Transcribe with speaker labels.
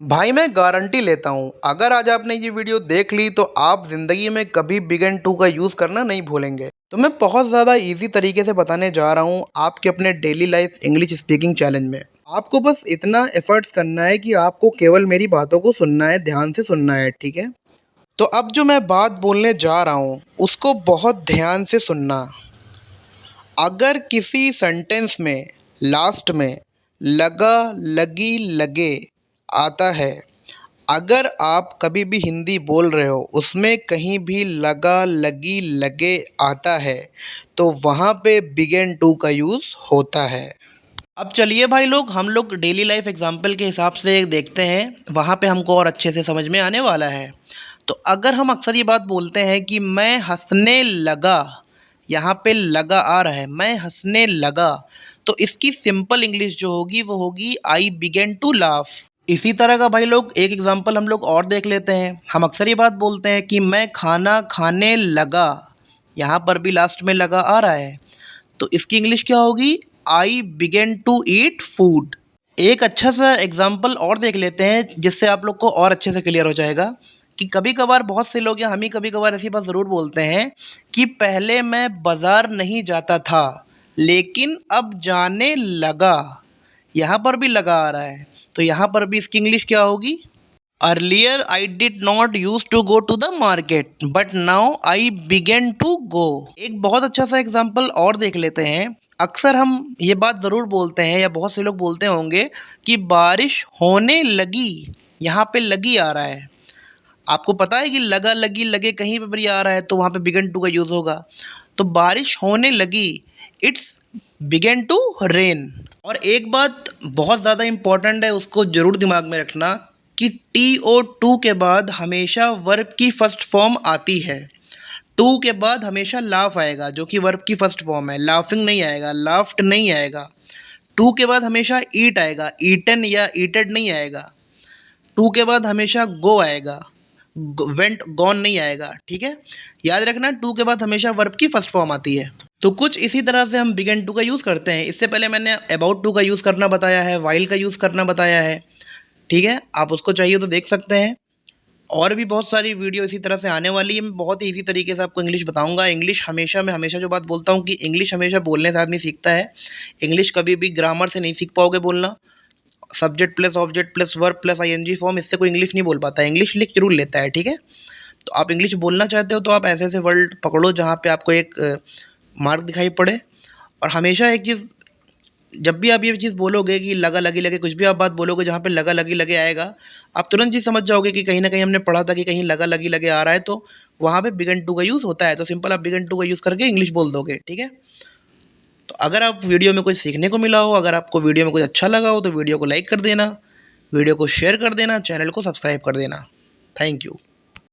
Speaker 1: भाई मैं गारंटी लेता हूँ, अगर आज आपने ये वीडियो देख ली तो आप ज़िंदगी में कभी बिग एंड टू का यूज़ करना नहीं भूलेंगे। तो मैं बहुत ज़्यादा इजी तरीके से बताने जा रहा हूँ आपके अपने daily life English speaking challenge में। आपको बस इतना एफर्ट्स करना है कि आपको केवल मेरी बातों को सुनना है, ध्यान से सुनना है, ठीक है? तो अब जो मैं बात बोलने जा रहा हूँ, उसको बहुत ध्यान से सुनना। अगर किसी सेंटेंस में लास्ट में लगा, लगी, लगे आता है, अगर आप कभी भी हिंदी बोल रहे हो उसमें कहीं भी लगा, लगी, लगे आता है, तो वहाँ पे बिगेन टू का यूज़ होता है। अब चलिए भाई लोग, हम लोग डेली लाइफ एग्जाम्पल के हिसाब से देखते हैं, वहाँ पे हमको और अच्छे से समझ में आने वाला है। तो अगर हम अक्सर ये बात बोलते हैं कि मैं हंसने लगा, यहाँ पे लगा आ रहा है, मैं हंसने लगा, तो इसकी सिंपल इंग्लिश जो होगी वो होगी आई बिगेन टू लाफ। इसी तरह का भाई लोग एक एग्जांपल हम लोग और देख लेते हैं। हम अक्सर ये बात बोलते हैं कि मैं खाना खाने लगा, यहाँ पर भी लास्ट में लगा आ रहा है, तो इसकी इंग्लिश क्या होगी? आई बिगेन टू ईट फूड। एक अच्छा सा एग्जाम्पल और देख लेते हैं जिससे आप लोग को और अच्छे से क्लियर हो जाएगा कि कभी कभार बहुत से लोग या हम ही कभी कभार ऐसी बात ज़रूर बोलते हैं कि पहले मैं बाज़ार नहीं जाता था लेकिन अब जाने लगा। यहाँ पर भी लगा आ रहा है, तो यहाँ पर भी इसकी इंग्लिश क्या होगी? Earlier I did not use to go to the market but now I begin to go. एक बहुत अच्छा सा एग्जाम्पल और देख लेते हैं। अक्सर हम ये बात ज़रूर बोलते हैं या बहुत से लोग बोलते होंगे कि बारिश होने लगी, यहाँ पे लगी आ रहा है। आपको पता है कि लगा, लगी, लगे कहीं पे भी आ रहा है तो वहाँ पे बिगन टू का यूज़ होगा। तो बारिश होने लगी, इट्स बिगेन टू रेन। और एक बात बहुत ज़्यादा इम्पॉर्टेंट है, उसको ज़रूर दिमाग में रखना कि टी ओ टू के बाद हमेशा वर्ब की फर्स्ट फॉर्म आती है। टू के बाद हमेशा लाफ आएगा जो कि वर्ब की फर्स्ट फॉर्म है, लाफिंग नहीं आएगा, लाफ्ड नहीं आएगा। टू के बाद हमेशा ईट आएगा, ईटन या ईटेड नहीं आएगा। टू के बाद हमेशा गो आएगा, वेंट गॉन नहीं आएगा, ठीक है? याद रखना, टू के बाद हमेशा वर्ब की फर्स्ट फॉर्म आती है। तो कुछ इसी तरह से हम बिगन टू का यूज़ करते हैं। इससे पहले मैंने अबाउट टू का यूज़ करना बताया है, वाइल का यूज़ करना बताया है, ठीक है? आप उसको चाहिए तो देख सकते हैं। और भी बहुत सारी वीडियो इसी तरह से आने वाली है। मैं बहुत ही ईज़ी तरीके से आपको इंग्लिश बताऊँगा। इंग्लिश हमेशा मैं हमेशा जो बात बोलता हूँ कि इंग्लिश हमेशा बोलने से आदमी सीखता है। इंग्लिश कभी भी ग्रामर से नहीं सीख पाओगे बोलना। Subject plus object plus verb plus ING form, इससे कोई इंग्लिश नहीं बोल पाता है। इंग्लिश लिख जरूर लेता है, ठीक है? तो आप इंग्लिश बोलना चाहते हो तो आप ऐसे ऐसे वर्ड पकड़ो जहाँ पे आपको एक मार्क दिखाई पड़े। और हमेशा एक चीज़, जब भी आप ये चीज़ बोलोगे कि लगा, लगी, लगे, कुछ भी आप बात बोलोगे जहाँ पे लगा, लगी, लगे आएगा, आप तुरंत चीज़ समझ जाओगे कि कहीं न कहीं हमने पढ़ा था कि कहीं लगा, लगी, लगे आ रहा है, तो वहाँ पे बिगन टू का यूज़ होता है। तो सिंपल आप बिगन टू का यूज़ करके इंग्लिश बोल दोगे, ठीक है? तो अगर आप वीडियो में कुछ सीखने को मिला हो, अगर आपको वीडियो में कुछ अच्छा लगा हो तो वीडियो को लाइक कर देना, वीडियो को शेयर कर देना, चैनल को सब्सक्राइब कर देना। Thank you.